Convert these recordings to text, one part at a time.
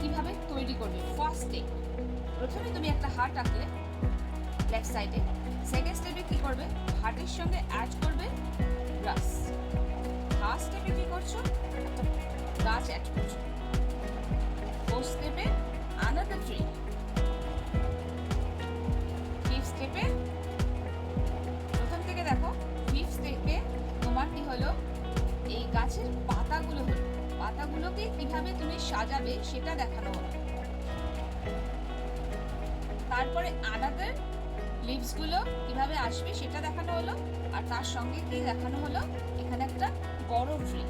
কিভাবে তৈরি করবে। ফার্স্ট স্টেপ, প্রথমে তুমি একটা হার্ট আঁকলে লেফট সাইডে। সেকেন্ড স্টেপে কি করবে, হার্টের সঙ্গে অ্যাড করবে গ্রাস। থার্ড স্টেপে কি করছো, একটা গাছ অ্যাড করছো। ফোর্থ স্টেপে আনাদার ট্রি। ফিফথ স্টেপে, প্রথম থেকে দেখো, ফিফথ স্টেপে তোমার কি হলো, এই গাছের পাতাগুলো হলো, পাতাগুলোকে কিভাবে তুমি সাজাবে সেটা দেখানো হলো। তারপরে আনাদার লিভস গুলো কিভাবে আসবে সেটা দেখানো হলো। আর তার সঙ্গে কি দেখানো হলো, এখানে একটা বড় ট্রি।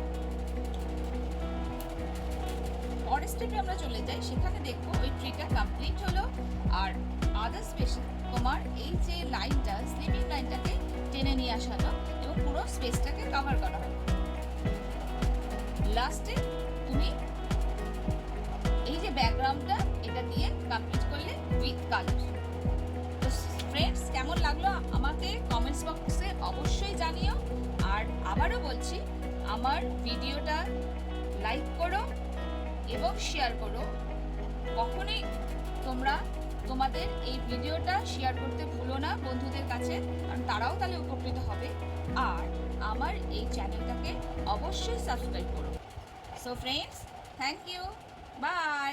পরের স্টেপে আমরা চলে যাই, সেখানে দেখবো ওই ট্রিটা কমপ্লিট হলো। আর আদার স্পেশাল তোমার এই যে লাইনটা, স্লিপিং লাইনটাকে টেনে নিয়ে আসা হলো এবং পুরো স্পেসটাকে কভার করা হলো। লাস্টে তুমি এই যে ব্যাকগ্রাউন্ডটা এটা দিয়ে কমপ্লিট করলে উইথ কালার। তো ফ্রেন্ডস, কেমন লাগলো আমাকে কমেন্টস বক্সে অবশ্যই জানিও। আর আবারও বলছি, আমার ভিডিওটা লাইক করো এবং শেয়ার করো। কখনোই তোমরা তোমাদের এই ভিডিওটা শেয়ার করতে ভুলো না বন্ধুদের কাছে, কারণ তারাও তাহলে উপকৃত হবে। আর আমার এই চ্যানেলটাকে অবশ্যই সাবস্ক্রাইব করো। So friends, thank you, by.